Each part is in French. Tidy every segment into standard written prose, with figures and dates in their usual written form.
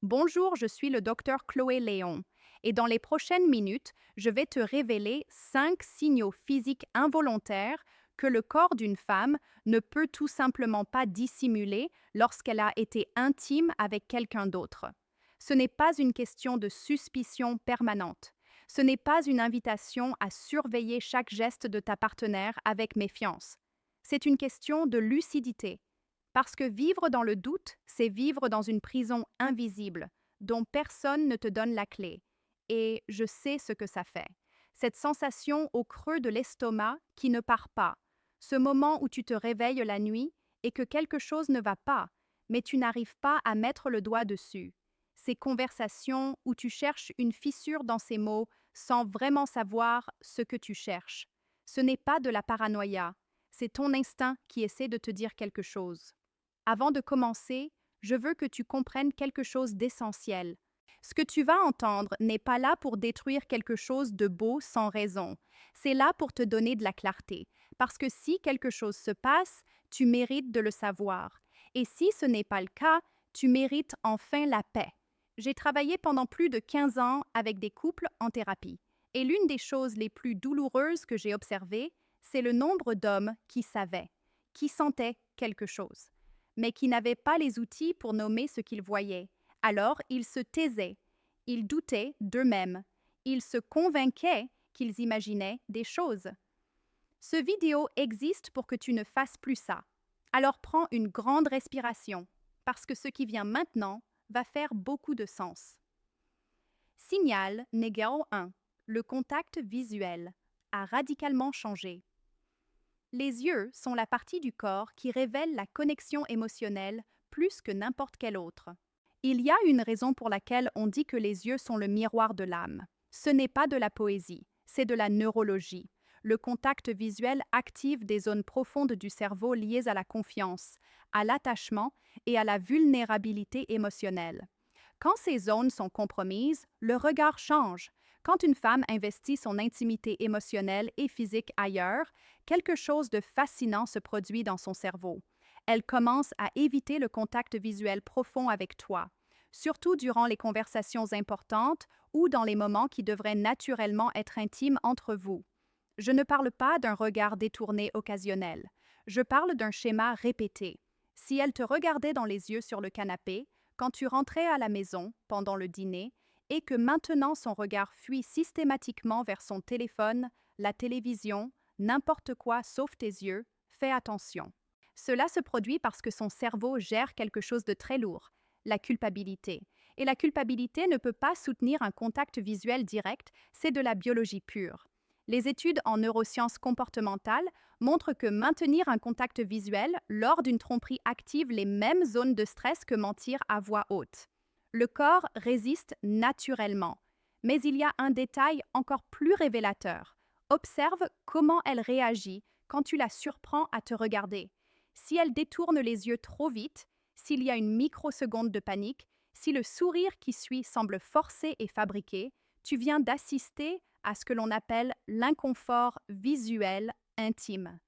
Bonjour, je suis le docteur Chloé Léon et dans les prochaines minutes, je vais te révéler 5 signaux physiques involontaires que le corps d'une femme ne peut tout simplement pas dissimuler lorsqu'elle a été intime avec quelqu'un d'autre. Ce n'est pas une question de suspicion permanente. Ce n'est pas une invitation à surveiller chaque geste de ta partenaire avec méfiance. C'est une question de lucidité. Parce que vivre dans le doute, c'est vivre dans une prison invisible, dont personne ne te donne la clé. Et je sais ce que ça fait. Cette sensation au creux de l'estomac qui ne part pas. Ce moment où tu te réveilles la nuit et que quelque chose ne va pas, mais tu n'arrives pas à mettre le doigt dessus. Ces conversations où tu cherches une fissure dans ces mots sans vraiment savoir ce que tu cherches. Ce n'est pas de la paranoïa, c'est ton instinct qui essaie de te dire quelque chose. Avant de commencer, je veux que tu comprennes quelque chose d'essentiel. Ce que tu vas entendre n'est pas là pour détruire quelque chose de beau sans raison. C'est là pour te donner de la clarté. Parce que si quelque chose se passe, tu mérites de le savoir. Et si ce n'est pas le cas, tu mérites enfin la paix. J'ai travaillé pendant plus de 15 ans avec des couples en thérapie. Et l'une des choses les plus douloureuses que j'ai observées, c'est le nombre d'hommes qui savaient, qui sentaient quelque chose, mais qui n'avaient pas les outils pour nommer ce qu'ils voyaient. Alors, ils se taisaient, ils doutaient d'eux-mêmes, ils se convainquaient qu'ils imaginaient des choses. Ce vidéo existe pour que tu ne fasses plus ça. Alors prends une grande respiration, parce que ce qui vient maintenant va faire beaucoup de sens. Signal numéro 1. Le contact visuel a radicalement changé. Les yeux sont la partie du corps qui révèle la connexion émotionnelle plus que n'importe quelle autre. Il y a une raison pour laquelle on dit que les yeux sont le miroir de l'âme. Ce n'est pas de la poésie, c'est de la neurologie. Le contact visuel active des zones profondes du cerveau liées à la confiance, à l'attachement et à la vulnérabilité émotionnelle. Quand ces zones sont compromises, le regard change. Quand une femme investit son intimité émotionnelle et physique ailleurs, quelque chose de fascinant se produit dans son cerveau. Elle commence à éviter le contact visuel profond avec toi, surtout durant les conversations importantes ou dans les moments qui devraient naturellement être intimes entre vous. Je ne parle pas d'un regard détourné occasionnel. Je parle d'un schéma répété. Si elle te regardait dans les yeux sur le canapé, quand tu rentrais à la maison pendant le dîner, et que maintenant son regard fuit systématiquement vers son téléphone, la télévision, n'importe quoi sauf tes yeux, fais attention. Cela se produit parce que son cerveau gère quelque chose de très lourd, la culpabilité. Et la culpabilité ne peut pas soutenir un contact visuel direct, c'est de la biologie pure. Les études en neurosciences comportementales montrent que maintenir un contact visuel lors d'une tromperie active les mêmes zones de stress que mentir à voix haute. Le corps résiste naturellement, mais il y a un détail encore plus révélateur. Observe comment elle réagit quand tu la surprends à te regarder. Si elle détourne les yeux trop vite, s'il y a une microseconde de panique, si le sourire qui suit semble forcé et fabriqué, tu viens d'assister à ce que l'on appelle l'inconfort visuel intime.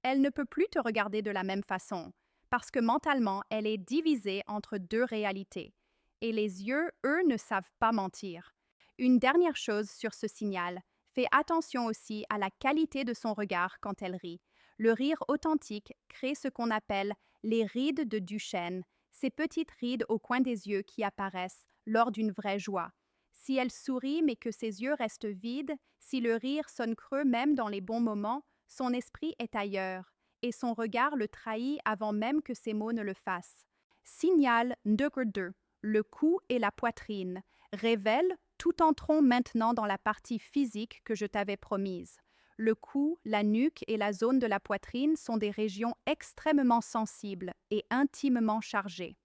Elle ne peut plus te regarder de la même façon, parce que mentalement, elle est divisée entre deux réalités. Et les yeux, eux, ne savent pas mentir. Une dernière chose sur ce signal, fais attention aussi à la qualité de son regard quand elle rit. Le rire authentique crée ce qu'on appelle les rides de Duchenne, ces petites rides au coin des yeux qui apparaissent lors d'une vraie joie. Si elle sourit mais que ses yeux restent vides, si le rire sonne creux même dans les bons moments, son esprit est ailleurs, et son regard le trahit avant même que ses mots ne le fassent. Signal numéro 2. Le cou et la poitrine. Révèle, tout entrons maintenant dans la partie physique que je t'avais promise. Le cou, la nuque et la zone de la poitrine sont des régions extrêmement sensibles et intimement chargées.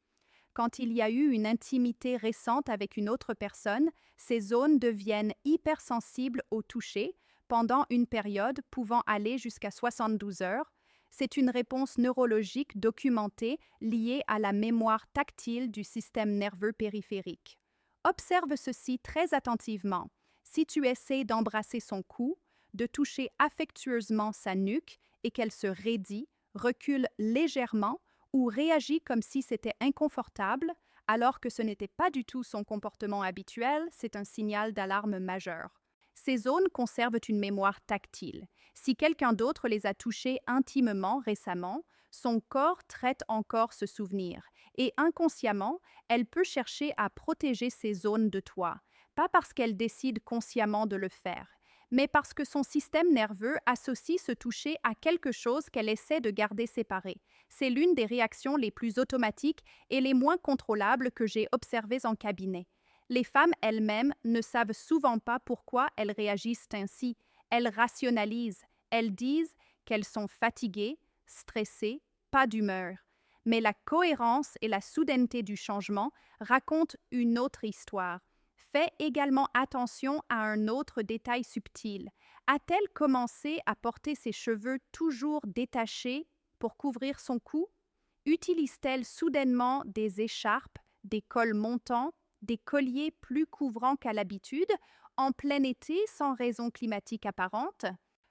Quand il y a eu une intimité récente avec une autre personne, ces zones deviennent hypersensibles au toucher pendant une période pouvant aller jusqu'à 72 heures. C'est une réponse neurologique documentée liée à la mémoire tactile du système nerveux périphérique. Observe ceci très attentivement. Si tu essaies d'embrasser son cou, de toucher affectueusement sa nuque et qu'elle se raidit, recule légèrement ou réagit comme si c'était inconfortable, alors que ce n'était pas du tout son comportement habituel, c'est un signal d'alarme majeur. Ces zones conservent une mémoire tactile. Si quelqu'un d'autre les a touchées intimement récemment, son corps traite encore ce souvenir et inconsciemment, elle peut chercher à protéger ces zones de toi, pas parce qu'elle décide consciemment de le faire, mais parce que son système nerveux associe ce toucher à quelque chose qu'elle essaie de garder séparé. C'est l'une des réactions les plus automatiques et les moins contrôlables que j'ai observées en cabinet. Les femmes elles-mêmes ne savent souvent pas pourquoi elles réagissent ainsi. Elles rationalisent, elles disent qu'elles sont fatiguées, stressées, pas d'humeur. Mais la cohérence et la soudaineté du changement racontent une autre histoire. Fais également attention à un autre détail subtil. A-t-elle commencé à porter ses cheveux toujours détachés pour couvrir son cou? Utilise-t-elle soudainement des écharpes, des cols montants, des colliers plus couvrants qu'à l'habitude, en plein été sans raison climatique apparente?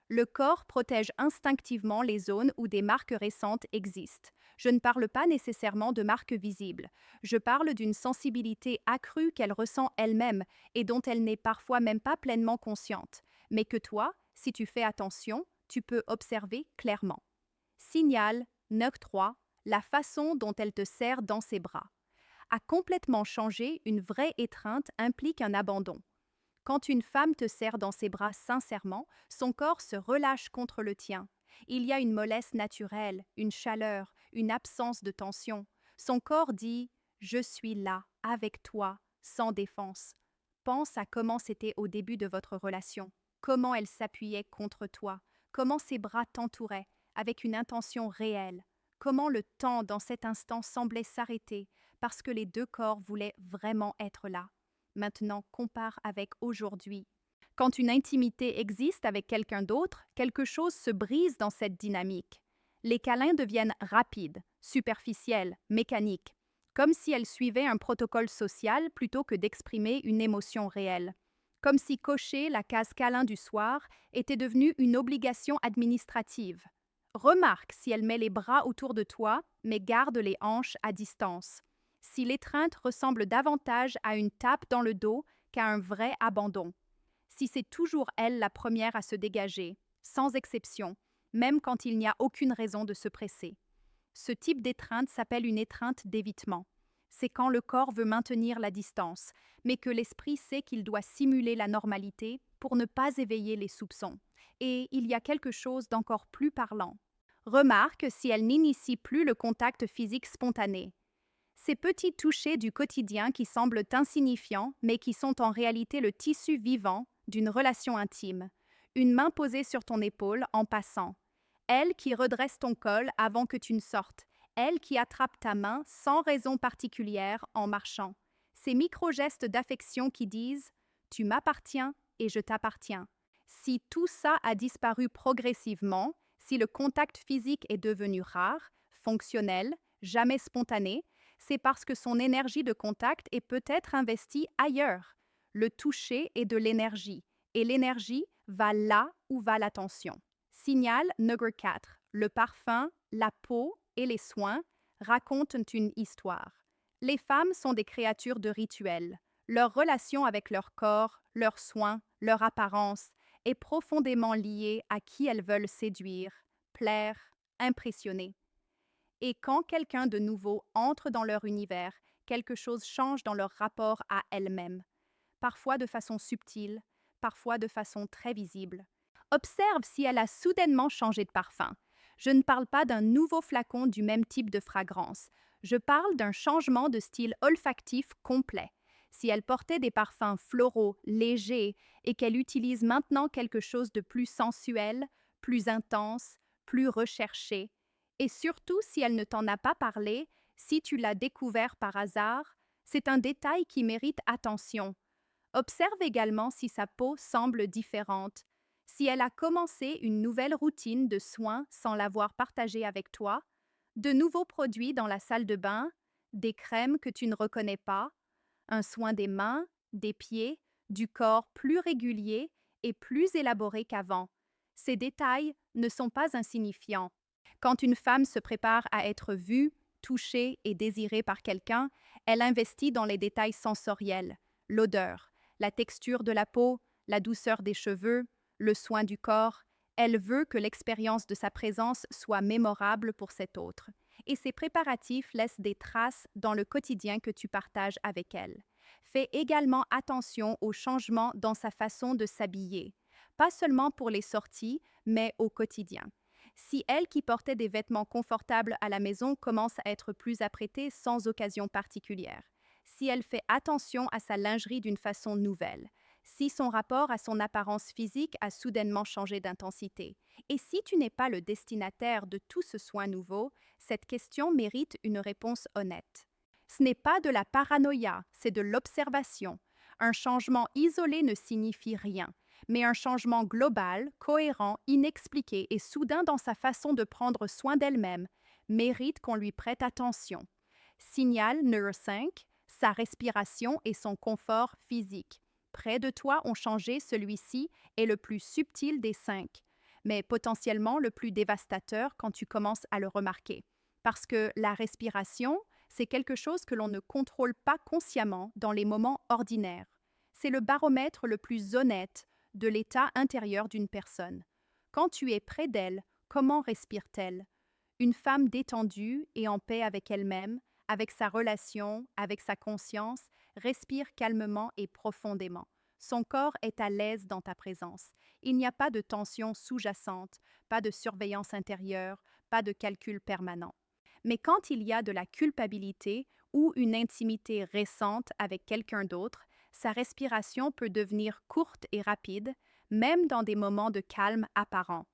Le corps protège instinctivement les zones où des marques récentes existent. Je ne parle pas nécessairement de marques visibles. Je parle d'une sensibilité accrue qu'elle ressent elle-même et dont elle n'est parfois même pas pleinement consciente, mais que toi, si tu fais attention, tu peux observer clairement. Signal 9.3. La façon dont elle te serre dans ses bras. À complètement changer, une vraie étreinte implique un abandon. Quand une femme te serre dans ses bras sincèrement, son corps se relâche contre le tien. Il y a une mollesse naturelle, une chaleur, une absence de tension. Son corps dit « Je suis là, avec toi, sans défense ». Pense à comment c'était au début de votre relation, comment elle s'appuyait contre toi, comment ses bras t'entouraient, avec une intention réelle, comment le temps dans cet instant semblait s'arrêter parce que les deux corps voulaient vraiment être là. Maintenant, compare avec aujourd'hui. Quand une intimité existe avec quelqu'un d'autre, quelque chose se brise dans cette dynamique. Les câlins deviennent rapides, superficiels, mécaniques, comme si elles suivaient un protocole social plutôt que d'exprimer une émotion réelle. Comme si cocher la case câlin du soir était devenu une obligation administrative. Remarque si elle met les bras autour de toi, mais garde les hanches à distance. Si l'étreinte ressemble davantage à une tape dans le dos qu'à un vrai abandon. Si c'est toujours elle la première à se dégager, sans exception, même quand il n'y a aucune raison de se presser. Ce type d'étreinte s'appelle une étreinte d'évitement. C'est quand le corps veut maintenir la distance, mais que l'esprit sait qu'il doit simuler la normalité pour ne pas éveiller les soupçons. Et il y a quelque chose d'encore plus parlant. Remarque si elle n'initie plus le contact physique spontané. Ces petits touchés du quotidien qui semblent insignifiants, mais qui sont en réalité le tissu vivant d'une relation intime. Une main posée sur ton épaule en passant. Elle qui redresse ton col avant que tu ne sortes. Elle qui attrape ta main sans raison particulière en marchant. Ces micro-gestes d'affection qui disent « Tu m'appartiens et je t'appartiens ». Si tout ça a disparu progressivement, si le contact physique est devenu rare, fonctionnel, jamais spontané, c'est parce que son énergie de contact est peut-être investie ailleurs. Le toucher est de l'énergie, et l'énergie va là où va l'attention. Signal number 4. Le parfum, la peau et les soins racontent une histoire. Les femmes sont des créatures de rituels. Leur relation avec leur corps, leurs soins, leur apparence est profondément liée à qui elles veulent séduire, plaire, impressionner. Et quand quelqu'un de nouveau entre dans leur univers, quelque chose change dans leur rapport à elles-mêmes, parfois de façon subtile, parfois de façon très visible. Observe si elle a soudainement changé de parfum. Je ne parle pas d'un nouveau flacon du même type de fragrance. Je parle d'un changement de style olfactif complet. Si elle portait des parfums floraux, légers, et qu'elle utilise maintenant quelque chose de plus sensuel, plus intense, plus recherché, et surtout si elle ne t'en a pas parlé, si tu l'as découvert par hasard, c'est un détail qui mérite attention. Observe également si sa peau semble différente, si elle a commencé une nouvelle routine de soins sans l'avoir partagée avec toi, de nouveaux produits dans la salle de bain, des crèmes que tu ne reconnais pas, un soin des mains, des pieds, du corps plus régulier et plus élaboré qu'avant. Ces détails ne sont pas insignifiants. Quand une femme se prépare à être vue, touchée et désirée par quelqu'un, elle investit dans les détails sensoriels, l'odeur, la texture de la peau, la douceur des cheveux, le soin du corps. Elle veut que l'expérience de sa présence soit mémorable pour cet autre. Et ces préparatifs laissent des traces dans le quotidien que tu partages avec elle. Fais également attention aux changements dans sa façon de s'habiller, pas seulement pour les sorties, mais au quotidien. Si elle qui portait des vêtements confortables à la maison commence à être plus apprêtée sans occasion particulière, si elle fait attention à sa lingerie d'une façon nouvelle, si son rapport à son apparence physique a soudainement changé d'intensité, et si tu n'es pas le destinataire de tout ce soin nouveau, cette question mérite une réponse honnête. Ce n'est pas de la paranoïa, c'est de l'observation. Un changement isolé ne signifie rien, mais un changement global, cohérent, inexpliqué et soudain dans sa façon de prendre soin d'elle-même mérite qu'on lui prête attention. Signal numéro 5, sa respiration et son confort physique. Près de toi ont changé, celui-ci est le plus subtil des 5, mais potentiellement le plus dévastateur quand tu commences à le remarquer. Parce que la respiration, c'est quelque chose que l'on ne contrôle pas consciemment dans les moments ordinaires. C'est le baromètre le plus honnête de l'état intérieur d'une personne. Quand tu es près d'elle, comment respire-t-elle? Une femme détendue et en paix avec elle-même, avec sa relation, avec sa conscience, respire calmement et profondément. Son corps est à l'aise dans ta présence. Il n'y a pas de tension sous-jacente, pas de surveillance intérieure, pas de calcul permanent. Mais quand il y a de la culpabilité ou une intimité récente avec quelqu'un d'autre, sa respiration peut devenir courte et rapide, même dans des moments de calme apparent.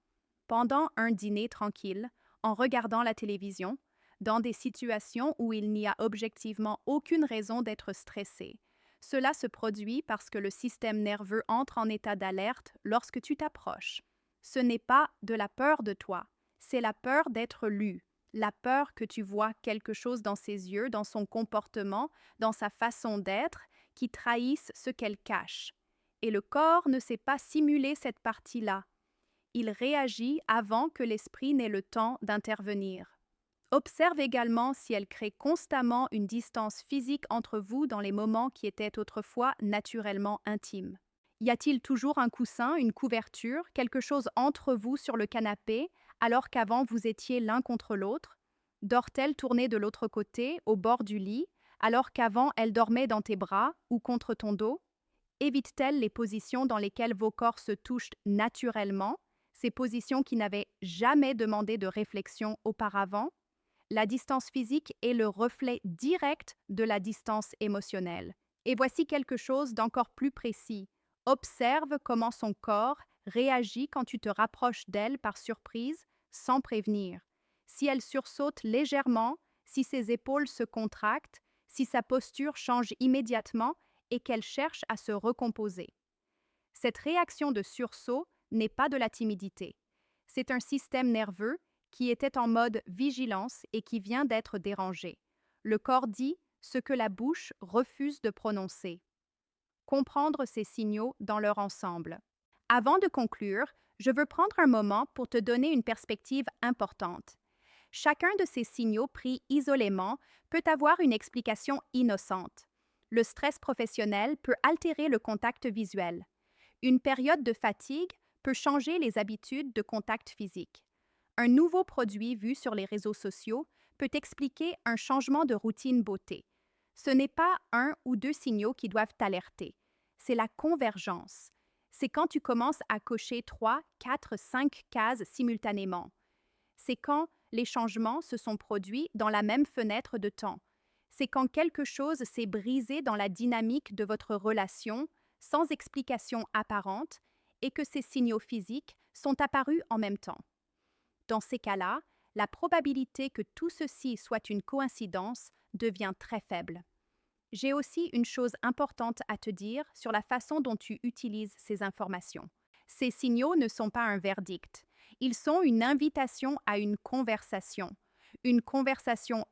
Pendant un dîner tranquille, en regardant la télévision, dans des situations où il n'y a objectivement aucune raison d'être stressé. Cela se produit parce que le système nerveux entre en état d'alerte lorsque tu t'approches. Ce n'est pas de la peur de toi, c'est la peur d'être lu, la peur que tu vois quelque chose dans ses yeux, dans son comportement, dans sa façon d'être, qui trahissent ce qu'elle cache. Et le corps ne sait pas simuler cette partie-là. Il réagit avant que l'esprit n'ait le temps d'intervenir. Observe également si elle crée constamment une distance physique entre vous dans les moments qui étaient autrefois naturellement intimes. Y a-t-il toujours un coussin, une couverture, quelque chose entre vous sur le canapé, alors qu'avant vous étiez l'un contre l'autre? Dort-elle tournée de l'autre côté, au bord du lit, alors qu'avant elle dormait dans tes bras ou contre ton dos? Évite-t-elle les positions dans lesquelles vos corps se touchent naturellement, ces positions qui n'avaient jamais demandé de réflexion auparavant? La distance physique est le reflet direct de la distance émotionnelle. Et voici quelque chose d'encore plus précis. Observe comment son corps réagit quand tu te rapproches d'elle par surprise, sans prévenir. Si elle sursaute légèrement, si ses épaules se contractent, si sa posture change immédiatement et qu'elle cherche à se recomposer. Cette réaction de sursaut n'est pas de la timidité. C'est un système nerveux qui était en mode vigilance et qui vient d'être dérangé. Le corps dit ce que la bouche refuse de prononcer. Comprendre ces signaux dans leur ensemble. Avant de conclure, je veux prendre un moment pour te donner une perspective importante. Chacun de ces signaux pris isolément peut avoir une explication innocente. Le stress professionnel peut altérer le contact visuel. Une période de fatigue peut changer les habitudes de contact physique. Un nouveau produit vu sur les réseaux sociaux peut expliquer un changement de routine beauté. Ce n'est pas un ou deux signaux qui doivent t'alerter. C'est la convergence. C'est quand tu commences à cocher 3, 4, 5 cases simultanément. C'est quand les changements se sont produits dans la même fenêtre de temps. C'est quand quelque chose s'est brisé dans la dynamique de votre relation, sans explication apparente, et que ces signaux physiques sont apparus en même temps. Dans ces cas-là, la probabilité que tout ceci soit une coïncidence devient très faible. J'ai aussi une chose importante à te dire sur la façon dont tu utilises ces informations. Ces signaux ne sont pas un verdict. Ils sont une invitation à une conversation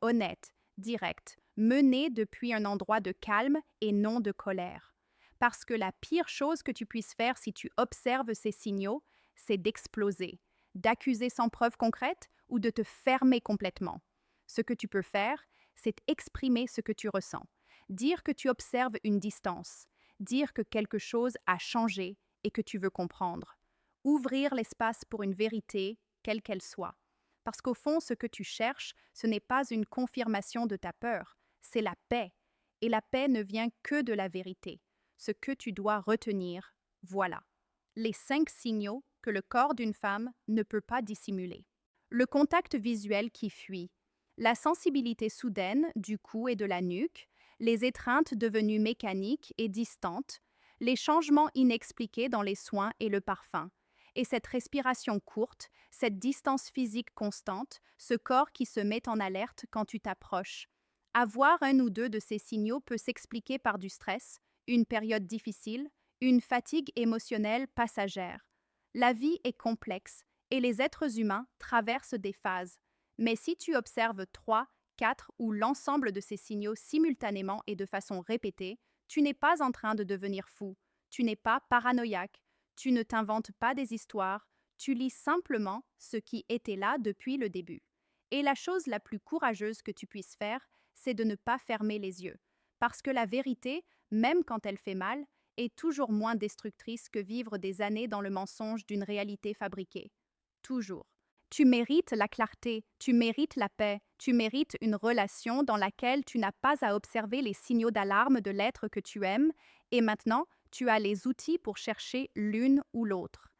honnête, directe, menée depuis un endroit de calme et non de colère. Parce que la pire chose que tu puisses faire si tu observes ces signaux, c'est d'exploser, d'accuser sans preuve concrète ou de te fermer complètement. Ce que tu peux faire, c'est exprimer ce que tu ressens. Dire que tu observes une distance. Dire que quelque chose a changé et que tu veux comprendre. Ouvrir l'espace pour une vérité, quelle qu'elle soit. Parce qu'au fond, ce que tu cherches, ce n'est pas une confirmation de ta peur, c'est la paix. Et la paix ne vient que de la vérité. Ce que tu dois retenir, voilà. Les 5 signaux que le corps d'une femme ne peut pas dissimuler. Le contact visuel qui fuit, la sensibilité soudaine du cou et de la nuque, les étreintes devenues mécaniques et distantes, les changements inexpliqués dans les soins et le parfum, et cette respiration courte, cette distance physique constante, ce corps qui se met en alerte quand tu t'approches. Avoir un ou deux de ces signaux peut s'expliquer par du stress, une période difficile, une fatigue émotionnelle passagère. La vie est complexe et les êtres humains traversent des phases. Mais si tu observes 3, 4 ou l'ensemble de ces signaux simultanément et de façon répétée, tu n'es pas en train de devenir fou, tu n'es pas paranoïaque, tu ne t'inventes pas des histoires, tu lis simplement ce qui était là depuis le début. Et la chose la plus courageuse que tu puisses faire, c'est de ne pas fermer les yeux. Parce que la vérité, même quand elle fait mal, est toujours moins destructrice que vivre des années dans le mensonge d'une réalité fabriquée. Toujours. Tu mérites la clarté, tu mérites la paix, tu mérites une relation dans laquelle tu n'as pas à observer les signaux d'alarme de l'être que tu aimes, et maintenant, tu as les outils pour chercher l'une ou l'autre.